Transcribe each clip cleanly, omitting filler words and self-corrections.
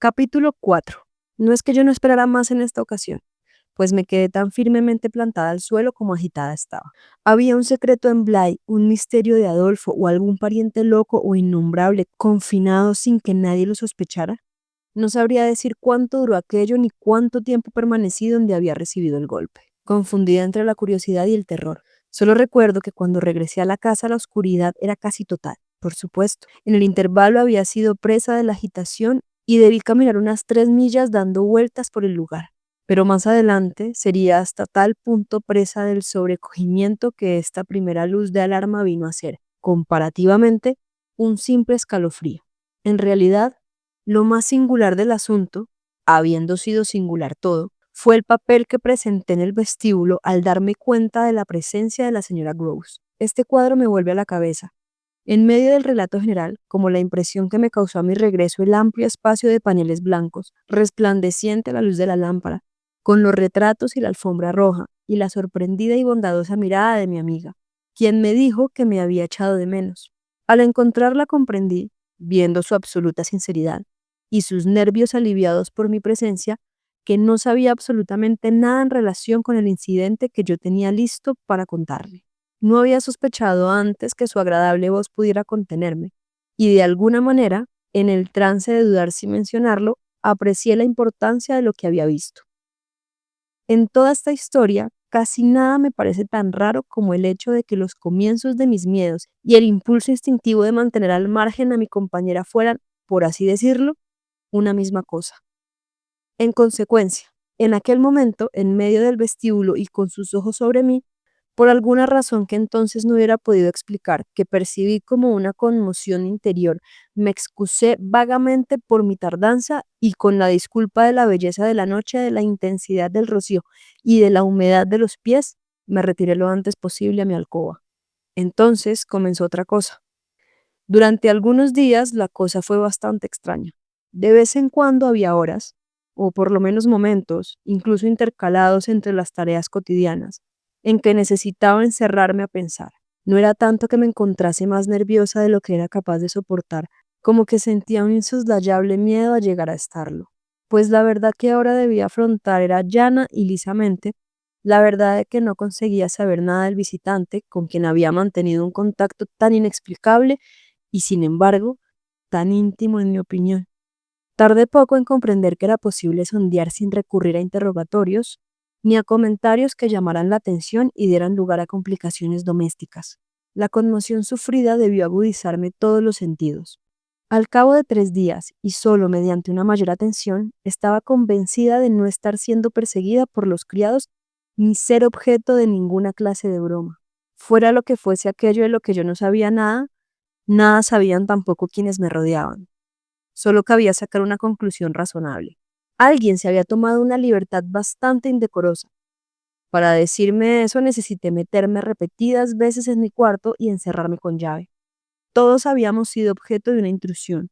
Capítulo 4. No es que yo no esperara más en esta ocasión, pues me quedé tan firmemente plantada al suelo como agitada estaba. Había un secreto en Bly, un misterio de Adolfo o algún pariente loco o innombrable confinado sin que nadie lo sospechara. No sabría decir cuánto duró aquello ni cuánto tiempo permanecí donde había recibido el golpe, confundida entre la curiosidad y el terror. Solo recuerdo que cuando regresé a la casa la oscuridad era casi total, por supuesto. En el intervalo había sido presa de la agitación y debí caminar unas 3 millas dando vueltas por el lugar. Pero más adelante sería hasta tal punto presa del sobrecogimiento que esta primera luz de alarma vino a ser, comparativamente, un simple escalofrío. En realidad, lo más singular del asunto, habiendo sido singular todo, fue el papel que presenté en el vestíbulo al darme cuenta de la presencia de la señora Groves. Este cuadro me vuelve a la cabeza. En medio del relato general, como la impresión que me causó a mi regreso el amplio espacio de paneles blancos, resplandeciente a la luz de la lámpara, con los retratos y la alfombra roja, y la sorprendida y bondadosa mirada de mi amiga, quien me dijo que me había echado de menos. Al encontrarla comprendí, viendo su absoluta sinceridad, y sus nervios aliviados por mi presencia, que no sabía absolutamente nada en relación con el incidente que yo tenía listo para contarle. No había sospechado antes que su agradable voz pudiera contenerme, y de alguna manera, en el trance de dudar sin mencionarlo, aprecié la importancia de lo que había visto. En toda esta historia, casi nada me parece tan raro como el hecho de que los comienzos de mis miedos y el impulso instintivo de mantener al margen a mi compañera fueran, por así decirlo, una misma cosa. En consecuencia, en aquel momento, en medio del vestíbulo y con sus ojos sobre mí, por alguna razón que entonces no hubiera podido explicar, que percibí como una conmoción interior, me excusé vagamente por mi tardanza y con la disculpa de la belleza de la noche, de la intensidad del rocío y de la humedad de los pies, me retiré lo antes posible a mi alcoba. Entonces comenzó otra cosa. Durante algunos días la cosa fue bastante extraña. De vez en cuando había horas, o por lo menos momentos, incluso intercalados entre las tareas cotidianas, en que necesitaba encerrarme a pensar. No era tanto que me encontrase más nerviosa de lo que era capaz de soportar, como que sentía un insoslayable miedo a llegar a estarlo. Pues la verdad que ahora debía afrontar era llana y lisamente la verdad de que no conseguía saber nada del visitante con quien había mantenido un contacto tan inexplicable y sin embargo, tan íntimo en mi opinión. Tardé poco en comprender que era posible sondear sin recurrir a interrogatorios, ni a comentarios que llamaran la atención y dieran lugar a complicaciones domésticas. La conmoción sufrida debió agudizarme todos los sentidos. Al cabo de 3 días, y solo mediante una mayor atención, estaba convencida de no estar siendo perseguida por los criados ni ser objeto de ninguna clase de broma. Fuera lo que fuese aquello de lo que yo no sabía nada, nada sabían tampoco quienes me rodeaban. Solo cabía sacar una conclusión razonable. Alguien se había tomado una libertad bastante indecorosa. Para decirme eso necesité meterme repetidas veces en mi cuarto y encerrarme con llave. Todos habíamos sido objeto de una intrusión.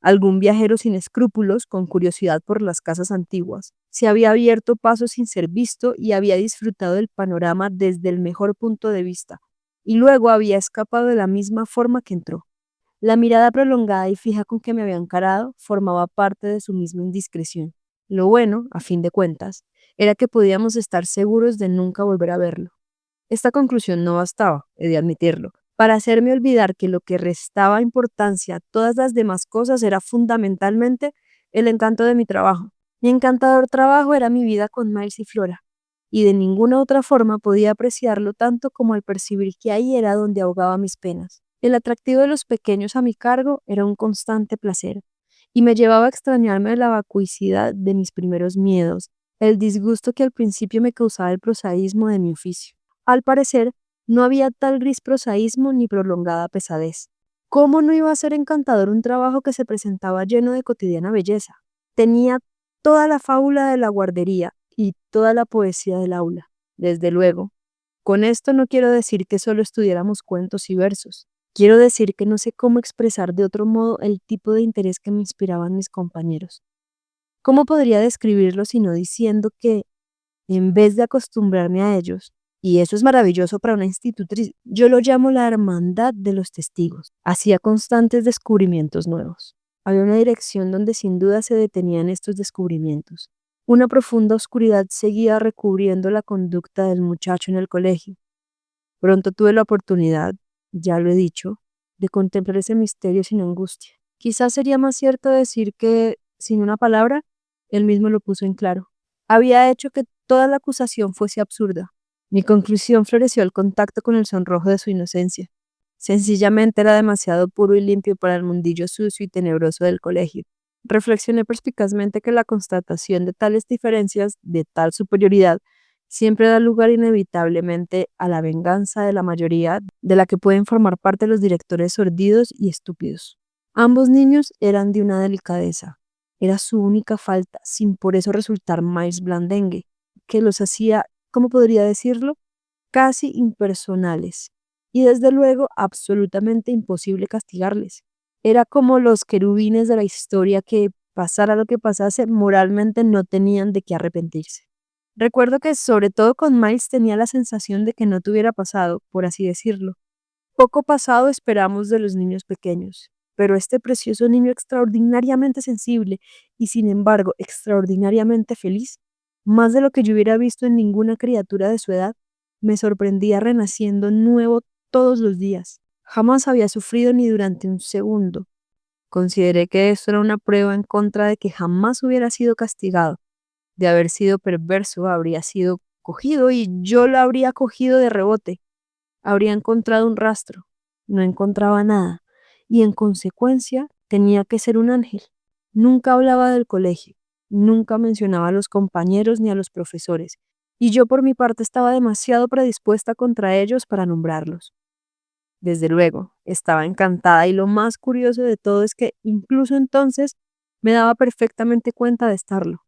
Algún viajero sin escrúpulos, con curiosidad por las casas antiguas, se había abierto paso sin ser visto y había disfrutado del panorama desde el mejor punto de vista, y luego había escapado de la misma forma que entró. La mirada prolongada y fija con que me había encarado formaba parte de su misma indiscreción. Lo bueno, a fin de cuentas, era que podíamos estar seguros de nunca volver a verlo. Esta conclusión no bastaba, he de admitirlo, para hacerme olvidar que lo que restaba importancia a todas las demás cosas era fundamentalmente el encanto de mi trabajo. Mi encantador trabajo era mi vida con Miles y Flora, y de ninguna otra forma podía apreciarlo tanto como al percibir que ahí era donde ahogaba mis penas. El atractivo de los pequeños a mi cargo era un constante placer, y me llevaba a extrañarme de la vacuidad de mis primeros miedos, el disgusto que al principio me causaba el prosaísmo de mi oficio. Al parecer, no había tal gris prosaísmo ni prolongada pesadez. ¿Cómo no iba a ser encantador un trabajo que se presentaba lleno de cotidiana belleza? Tenía toda la fábula de la guardería y toda la poesía del aula. Desde luego, con esto no quiero decir que solo estudiáramos cuentos y versos. Quiero decir que no sé cómo expresar de otro modo el tipo de interés que me inspiraban mis compañeros. ¿Cómo podría describirlo sino diciendo que, en vez de acostumbrarme a ellos, y eso es maravilloso para una institutriz, yo lo llamo la hermandad de los testigos, hacía constantes descubrimientos nuevos? Había una dirección donde sin duda se detenían estos descubrimientos. Una profunda oscuridad seguía recubriendo la conducta del muchacho en el colegio. Pronto tuve la oportunidad, ya lo he dicho, de contemplar ese misterio sin angustia. Quizás sería más cierto decir que, sin una palabra, él mismo lo puso en claro. Había hecho que toda la acusación fuese absurda. Mi conclusión floreció al contacto con el sonrojo de su inocencia. Sencillamente era demasiado puro y limpio para el mundillo sucio y tenebroso del colegio. Reflexioné perspicazmente que la constatación de tales diferencias, de tal superioridad, siempre da lugar inevitablemente a la venganza de la mayoría, de la que pueden formar parte los directores sordidos y estúpidos. Ambos niños eran de una delicadeza. Era su única falta, sin por eso resultar más blandengue, que los hacía, ¿cómo podría decirlo?, casi impersonales, y desde luego absolutamente imposible castigarles. Era como los querubines de la historia que, pasara lo que pasase, moralmente no tenían de qué arrepentirse. Recuerdo que sobre todo con Miles tenía la sensación de que no tuviera pasado, por así decirlo. Poco pasado esperamos de los niños pequeños, pero este precioso niño extraordinariamente sensible y sin embargo extraordinariamente feliz, más de lo que yo hubiera visto en ninguna criatura de su edad, me sorprendía renaciendo nuevo todos los días. Jamás había sufrido ni durante un segundo. Consideré que esto era una prueba en contra de que jamás hubiera sido castigado. De haber sido perverso, habría sido cogido y yo lo habría cogido de rebote. Habría encontrado un rastro. No encontraba nada. Y en consecuencia tenía que ser un ángel. Nunca hablaba del colegio. Nunca mencionaba a los compañeros ni a los profesores. Y yo por mi parte estaba demasiado predispuesta contra ellos para nombrarlos. Desde luego, estaba encantada y lo más curioso de todo es que incluso entonces me daba perfectamente cuenta de estarlo.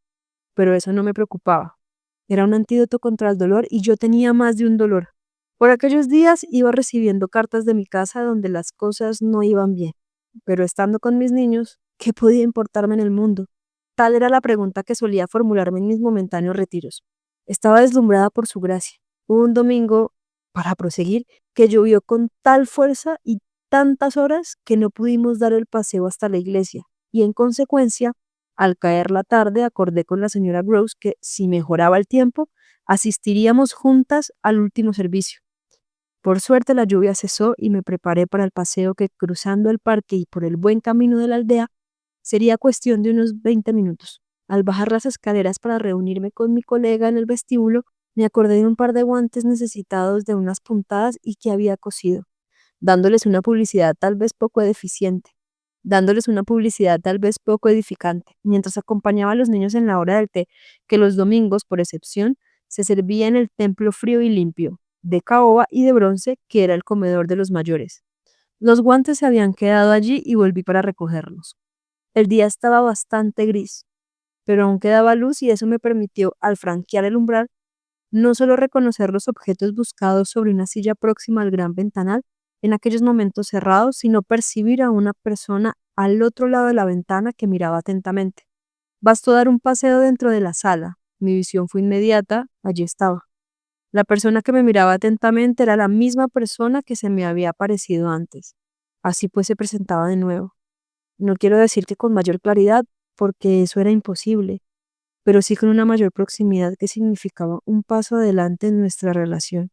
Pero eso no me preocupaba. Era un antídoto contra el dolor y yo tenía más de un dolor. Por aquellos días iba recibiendo cartas de mi casa donde las cosas no iban bien, pero estando con mis niños, ¿qué podía importarme en el mundo? Tal era la pregunta que solía formularme en mis momentáneos retiros. Estaba deslumbrada por su gracia. Hubo un domingo, para proseguir, que llovió con tal fuerza y tantas horas que no pudimos dar el paseo hasta la iglesia, y en consecuencia, al caer la tarde, acordé con la señora Gross que, si mejoraba el tiempo, asistiríamos juntas al último servicio. Por suerte la lluvia cesó y me preparé para el paseo que, cruzando el parque y por el buen camino de la aldea, sería cuestión de unos 20 minutos. Al bajar las escaleras para reunirme con mi colega en el vestíbulo, me acordé de un par de guantes necesitados de unas puntadas y que había cosido, dándoles una publicidad tal vez poco deficiente, dándoles una publicidad tal vez poco edificante, mientras acompañaba a los niños en la hora del té, que los domingos, por excepción, se servía en el templo frío y limpio, de caoba y de bronce, que era el comedor de los mayores. Los guantes se habían quedado allí y volví para recogerlos. El día estaba bastante gris, pero aún quedaba luz y eso me permitió, al franquear el umbral, no solo reconocer los objetos buscados sobre una silla próxima al gran ventanal, en aquellos momentos cerrados, sino percibir a una persona al otro lado de la ventana que miraba atentamente. Bastó dar un paseo dentro de la sala. Mi visión fue inmediata, allí estaba. La persona que me miraba atentamente era la misma persona que se me había aparecido antes. Así pues se presentaba de nuevo. No quiero decir que con mayor claridad, porque eso era imposible, pero sí con una mayor proximidad que significaba un paso adelante en nuestra relación,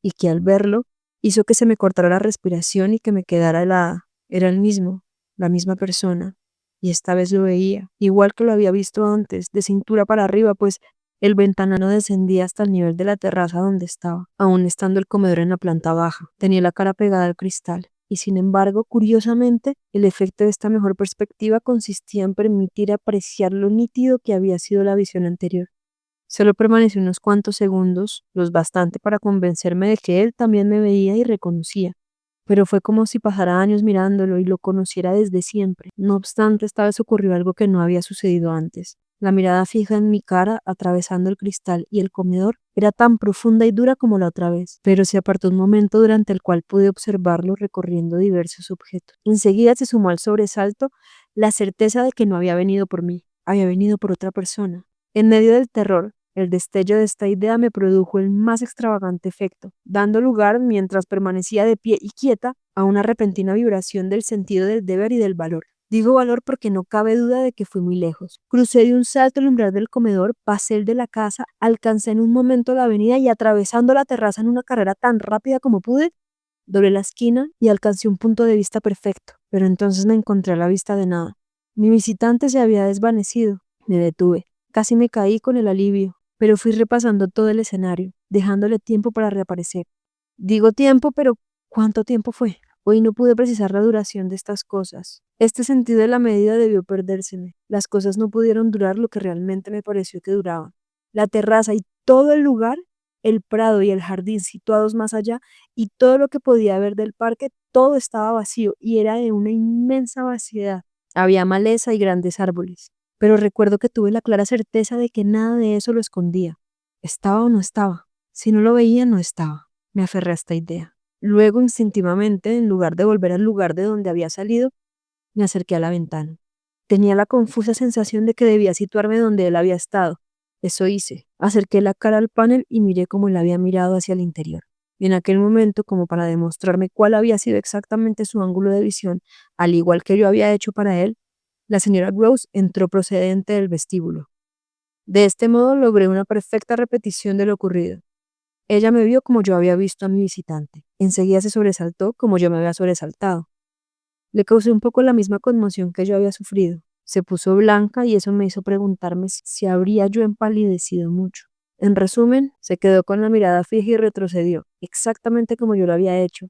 y que al verlo hizo que se me cortara la respiración y que me quedara helada. Era el mismo, la misma persona, y esta vez lo veía, igual que lo había visto antes, de cintura para arriba, pues el ventanal no descendía hasta el nivel de la terraza donde estaba, aun estando el comedor en la planta baja. Tenía la cara pegada al cristal. Y sin embargo, curiosamente, el efecto de esta mejor perspectiva consistía en permitir apreciar lo nítido que había sido la visión anterior. Solo permanecí unos cuantos segundos, los bastante para convencerme de que él también me veía y reconocía, pero fue como si pasara años mirándolo y lo conociera desde siempre. No obstante, esta vez ocurrió algo que no había sucedido antes. La mirada fija en mi cara, atravesando el cristal y el comedor, era tan profunda y dura como la otra vez, pero se apartó un momento durante el cual pude observarlo recorriendo diversos objetos. Enseguida se sumó al sobresalto la certeza de que no había venido por mí, había venido por otra persona. En medio del terror, el destello de esta idea me produjo el más extravagante efecto, dando lugar, mientras permanecía de pie y quieta, a una repentina vibración del sentido del deber y del valor. Digo valor porque no cabe duda de que fui muy lejos. Crucé de un salto el umbral del comedor, pasé el de la casa, alcancé en un momento la avenida y atravesando la terraza en una carrera tan rápida como pude, doblé la esquina y alcancé un punto de vista perfecto. Pero entonces me encontré a la vista de nada. Mi visitante se había desvanecido. Me detuve. Casi me caí con el alivio, pero fui repasando todo el escenario, dejándole tiempo para reaparecer. Digo tiempo, pero ¿cuánto tiempo fue? Hoy no pude precisar la duración de estas cosas. Este sentido de la medida debió perdérseme. Las cosas no pudieron durar lo que realmente me pareció que duraban. La terraza y todo el lugar, el prado y el jardín situados más allá, y todo lo que podía ver del parque, todo estaba vacío y era de una inmensa vaciedad. Había maleza y grandes árboles, pero recuerdo que tuve la clara certeza de que nada de eso lo escondía. ¿Estaba o no estaba? Si no lo veía, no estaba. Me aferré a esta idea. Luego, instintivamente, en lugar de volver al lugar de donde había salido, me acerqué a la ventana. Tenía la confusa sensación de que debía situarme donde él había estado. Eso hice. Acerqué la cara al panel y miré como él había mirado hacia el interior. Y en aquel momento, como para demostrarme cuál había sido exactamente su ángulo de visión, al igual que yo había hecho para él, la señora Rose entró procedente del vestíbulo. De este modo logré una perfecta repetición de lo ocurrido. Ella me vio como yo había visto a mi visitante. Enseguida se sobresaltó como yo me había sobresaltado. Le causé un poco la misma conmoción que yo había sufrido. Se puso blanca y eso me hizo preguntarme si habría yo empalidecido mucho. En resumen, se quedó con la mirada fija y retrocedió, exactamente como yo lo había hecho.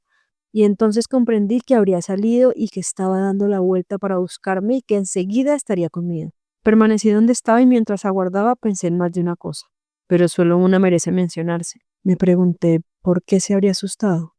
Y entonces comprendí que habría salido y que estaba dando la vuelta para buscarme y que enseguida estaría conmigo. Permanecí donde estaba y mientras aguardaba pensé en más de una cosa, pero solo una merece mencionarse. Me pregunté por qué se habría asustado.